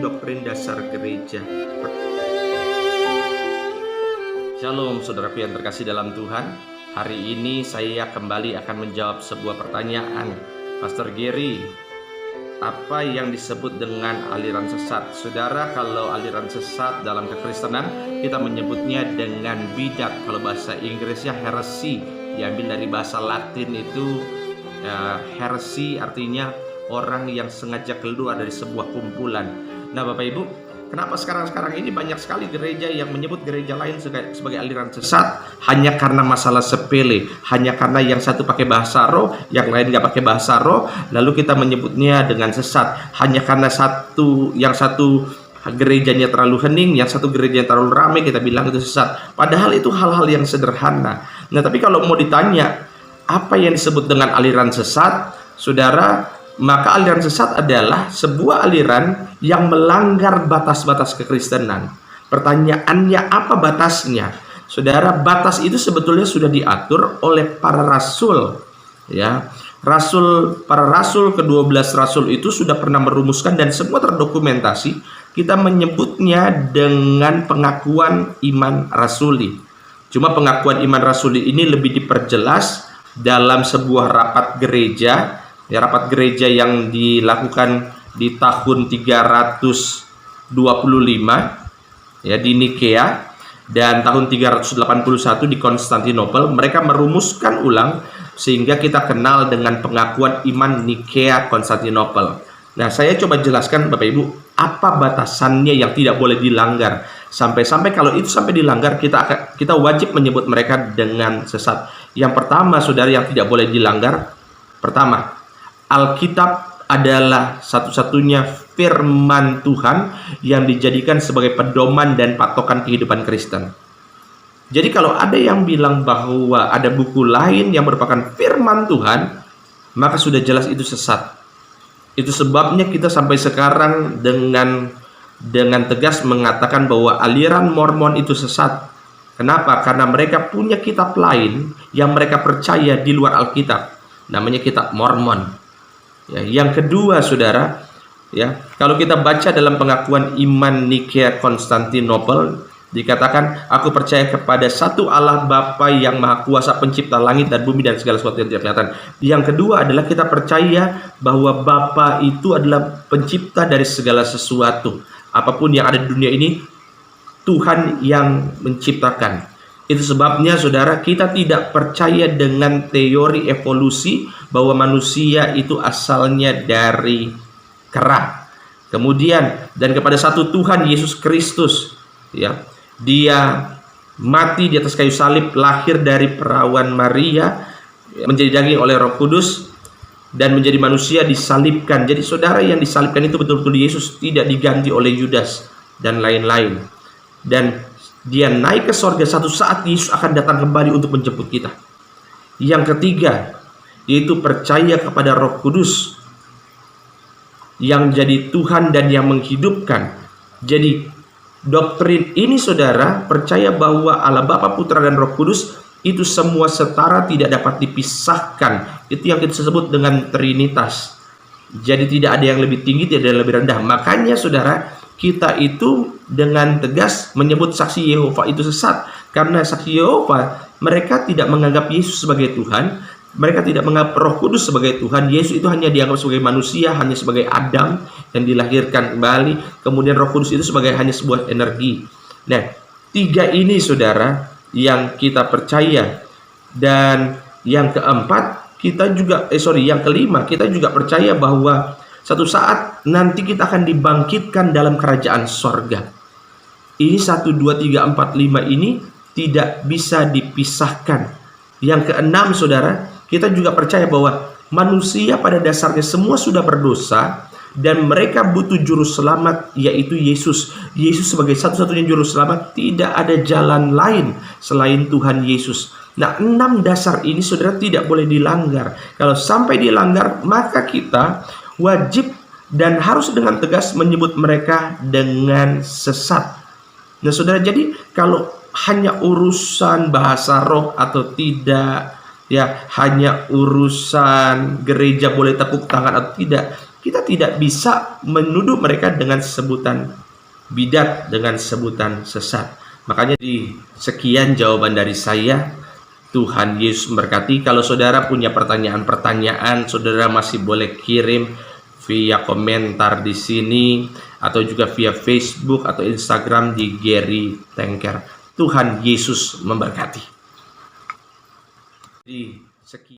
doktrin dasar gereja. Shalom saudaraku yang terkasih dalam Tuhan. Hari ini saya kembali akan menjawab sebuah pertanyaan Pastor Gary. Apa yang disebut dengan aliran sesat? Saudara, kalau aliran sesat dalam kekristenan kita menyebutnya dengan bidat. Kalau bahasa Inggrisnya heresy, diambil dari bahasa Latin itu heresy, artinya orang yang sengaja keluar dari sebuah kumpulan. Nah Bapak Ibu, kenapa sekarang ini banyak sekali gereja yang menyebut gereja lain sebagai aliran sesat hanya karena masalah sepele, hanya karena yang satu pakai bahasa roh, yang lain nggak pakai bahasa roh, lalu kita menyebutnya dengan sesat hanya karena yang satu gerejanya terlalu hening, yang satu gerejanya terlalu ramai, kita bilang itu sesat. Padahal itu hal-hal yang sederhana. Nah tapi kalau mau ditanya apa yang disebut dengan aliran sesat, saudara, maka aliran sesat adalah sebuah aliran yang melanggar batas-batas kekristenan. Pertanyaannya, apa batasnya? Saudara, batas itu sebetulnya sudah diatur oleh para rasul. Ya, para rasul, ke-12 rasul itu sudah pernah merumuskan dan semua terdokumentasi. Kita menyebutnya dengan pengakuan iman rasuli. Cuma pengakuan iman rasuli ini lebih diperjelas dalam sebuah rapat gereja. Ya, rapat gereja yang dilakukan di tahun 325 ya di Nikea, dan tahun 381 di Konstantinopel. Mereka merumuskan ulang sehingga kita kenal dengan pengakuan iman Nikea Konstantinopel. Nah, saya coba jelaskan Bapak Ibu apa batasannya yang tidak boleh dilanggar. Sampai-sampai kalau itu sampai dilanggar, kita wajib menyebut mereka dengan sesat. Yang pertama, saudara, yang tidak boleh dilanggar, pertama, Alkitab adalah satu-satunya firman Tuhan yang dijadikan sebagai pedoman dan patokan kehidupan Kristen. Jadi kalau ada yang bilang bahwa ada buku lain yang merupakan firman Tuhan, maka sudah jelas itu sesat. Itu sebabnya kita sampai sekarang dengan tegas mengatakan bahwa aliran Mormon itu sesat. Kenapa? Karena mereka punya kitab lain yang mereka percaya di luar Alkitab. Namanya kitab Mormon. Ya, yang kedua, saudara, ya, kalau kita baca dalam pengakuan iman Nikea Konstantinopel, dikatakan, aku percaya kepada satu Allah Bapa yang Maha Kuasa, pencipta langit dan bumi dan segala sesuatu yang tidak kelihatan. Yang kedua adalah kita percaya bahwa Bapa itu adalah pencipta dari segala sesuatu. Apapun yang ada di dunia ini, Tuhan yang menciptakan. Itu sebabnya, saudara, kita tidak percaya dengan teori evolusi bahwa manusia itu asalnya dari kera. Kemudian, dan kepada satu Tuhan Yesus Kristus, ya, Dia mati di atas kayu salib, lahir dari perawan Maria, menjadi daging oleh Roh Kudus, dan menjadi manusia disalibkan. Jadi, saudara, yang disalibkan itu betul-betul Yesus, tidak diganti oleh Yudas dan lain-lain. Dan Dia naik ke sorga, satu saat Yesus akan datang kembali untuk menjemput kita. Yang ketiga, yaitu percaya kepada Roh Kudus yang jadi Tuhan dan yang menghidupkan. Jadi doktrin ini, saudara, percaya bahwa Allah Bapa, Putra dan Roh Kudus itu semua setara, tidak dapat dipisahkan. Itu yang kita sebut dengan Trinitas. Jadi tidak ada yang lebih tinggi, tidak ada yang lebih rendah. Makanya, saudara, kita itu dengan tegas menyebut saksi Yehova itu sesat. Karena saksi Yehova, mereka tidak menganggap Yesus sebagai Tuhan. Mereka tidak menganggap Roh Kudus sebagai Tuhan. Yesus itu hanya dianggap sebagai manusia, hanya sebagai Adam yang dilahirkan kembali. Kemudian Roh Kudus itu sebagai hanya sebuah energi. Nah, tiga ini, saudara, yang kita percaya. Dan yang keempat, yang kelima, kita juga percaya bahwa satu saat nanti kita akan dibangkitkan dalam kerajaan sorga. Ini 1, 2, 3, 4, 5 ini tidak bisa dipisahkan. Yang keenam, saudara, kita juga percaya bahwa manusia pada dasarnya semua sudah berdosa dan mereka butuh juru selamat, yaitu Yesus. Yesus sebagai satu-satunya juru selamat, tidak ada jalan lain selain Tuhan Yesus. Nah, 6 dasar ini, saudara, tidak boleh dilanggar. Kalau sampai dilanggar, maka kita wajib dan harus dengan tegas menyebut mereka dengan sesat. Nah, saudara, jadi kalau hanya urusan bahasa roh atau tidak, ya, hanya urusan gereja boleh tepuk tangan atau tidak, kita tidak bisa menuduh mereka dengan sebutan bidat, dengan sebutan sesat. Makanya di sekian jawaban dari saya. Tuhan Yesus memberkati. Kalau saudara punya pertanyaan-pertanyaan, saudara masih boleh kirim via komentar di sini atau juga via Facebook atau Instagram di Gary Tengker. Tuhan Yesus memberkati. Di sekian